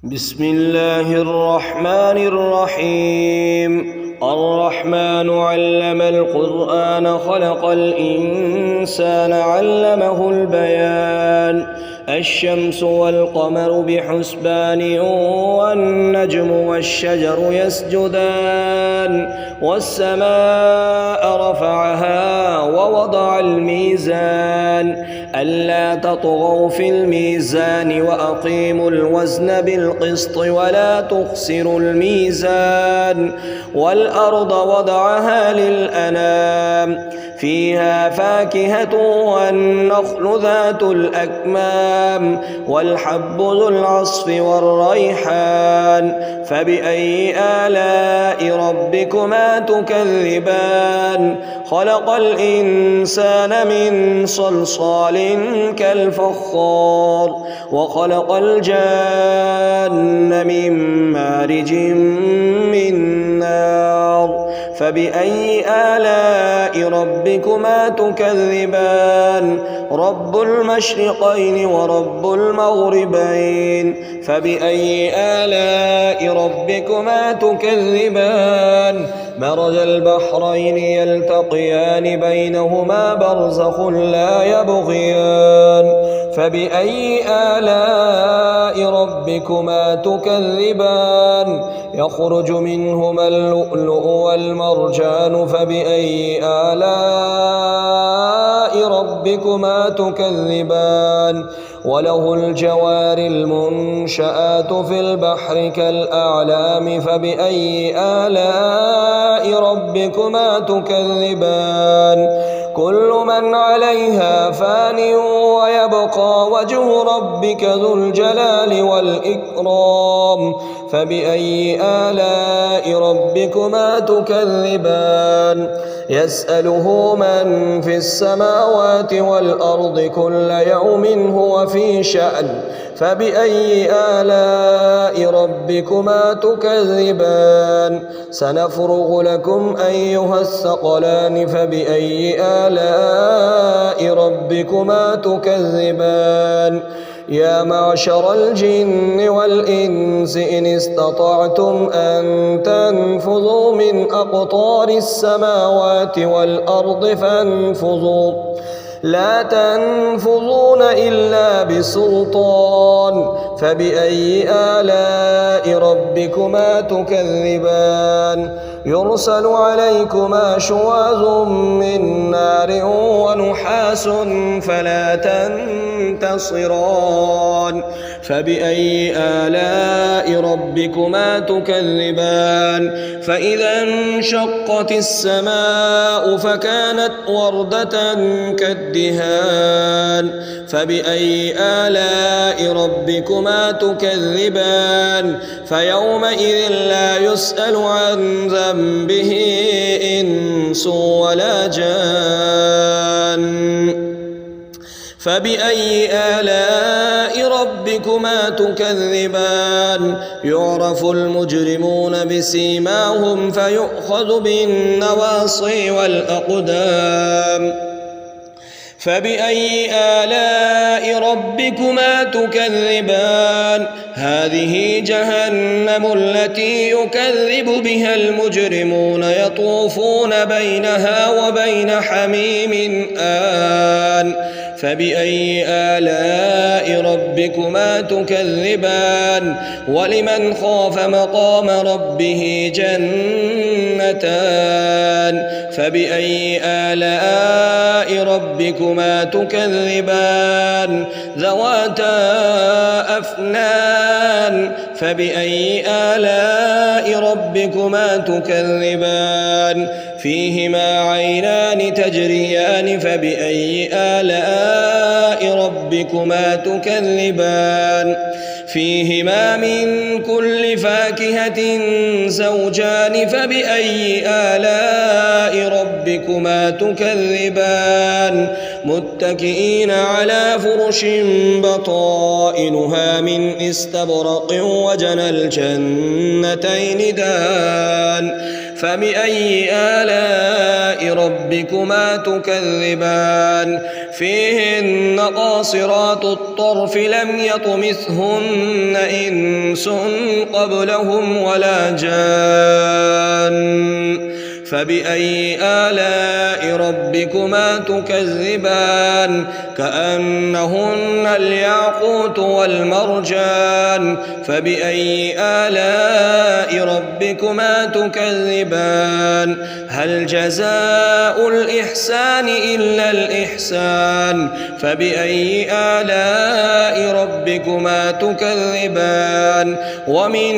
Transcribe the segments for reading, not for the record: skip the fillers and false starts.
بسم الله الرحمن الرحيم. الرحمن علم القرآن خلق الإنسان علمه البيان. الشمس والقمر بحسبان والنجم والشجر يسجدان والسماء رفعها ووضع الميزان ألا تطغوا في الميزان وأقيموا الوزن بالقسط ولا تخسروا الميزان والأرض وضعها للأنام فيها فاكهة والنخل ذات الأكمام والحب ذو العصف والريحان فبأي آلاء ربكما تكذبان خلق الإنسان من صلصال كالفخار وخلق الجان من مارج من نار فبأي آلاء ربكما تكذبان رب المشرقين ورب المغربين فبأي آلاء ربكما تكذبان مرج البحرين يلتقيان بينهما برزخ لا يبغيان فبأي آلاء ربكما تكذبان يخرج منهما اللؤلؤ والمرجان فبأي آلاء ربكما تكذبان وله الجوار المنشآت في البحر كالأعلام فبأي آلاء ربكما تكذبان كل من عليها فان ويبقى وجه ربك ذو الجلال والإكرام فبأي آلاء ربكما تكذبان يسأله من في السماوات والأرض كل يوم هو في شأن فبأي آلاء ربكما تكذبان سنفرغ لكم أيها الثقلان فبأي آلاء ربكما تكذبان يا معشر الجن والإنس إن استطعتم أن تنفذوا من أقطار السماوات والأرض فانفذوا لا تنفذون إلا بسلطان فبأي آلاء ربكما تكذبان يرسل عليكما شواظ من نار ونحاس فلا تنتصران فبأي آلاء ربكما تكذبان فإذا انشقت السماء فكانت وردة كالدهان فبأي آلاء ربكما تكذبان فيومئذ لا يسأل عن ذنبه إنس ولا جان فبأي آلاء ربكما تكذبان يعرف المجرمون بسيماهم فيؤخذ بالنواصي والأقدام فبأي آلاء ربكما تكذبان هذه جهنم التي يكذب بها المجرمون يطوفون بينها وبين حميم آن فبأي آلاء ربكما تكذبان ولمن خاف مقام ربه جنتان فبأي آلاء ربكما تكذبان ذواتا أفنان فبأي آلاء ربكما تكذبان فيهما عينان تجريان فبأي آلاء ربكما تكذبان فيهما من كل فاكهة زوجان فبأي آلاء ربكما تكذبان متكئين على فرش بطائنها من استبرق وجنى الجنتين دان فبأي آلاء ربكما تكذبان فيهن قاصرات الطرف لم يطمثهن إنس قبلهم ولا جان فبأي آلاء ربكما تكذبان كأنهن الياقوت والمرجان فبأي آلاء ربكما تكذبان هل جزاء الإحسان إلا الإحسان فبأي آلاء ربكما تكذبان ومن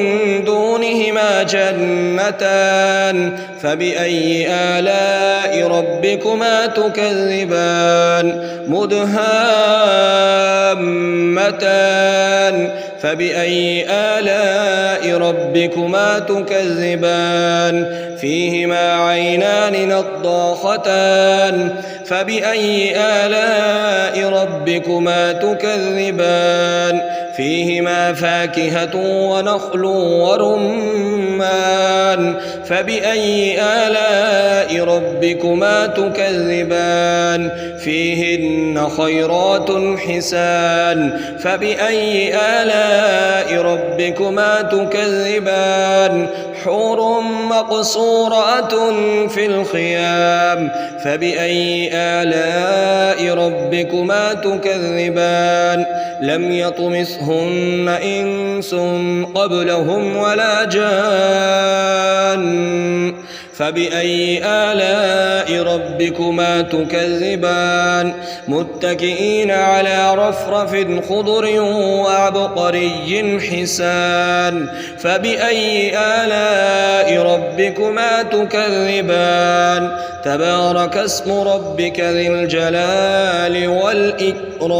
دونهما جنتان فبأي آلاء ربكما تكذبان مدهامتان فبأي آلاء ربكما تكذبان فيهما عينان نضاختان فبأي آلاء ربكما تكذبان فيهما فاكهة ونخل ورمان فبأي آلاء ربكما تكذبان فيهن خيرات حسان فبأي آلاء ربكما تكذبان حور مقصورات في الخيام فبأي آلاء ربكما تكذبان لم يطمثهن إنس قبلهم ولا جان فبأي آلاء ربكما تكذبان متكئين على رفرف خضر وعبقري حسان فبأي آلاء ربكما تكذبان تبارك اسم ربك ذي الجلال والإكرام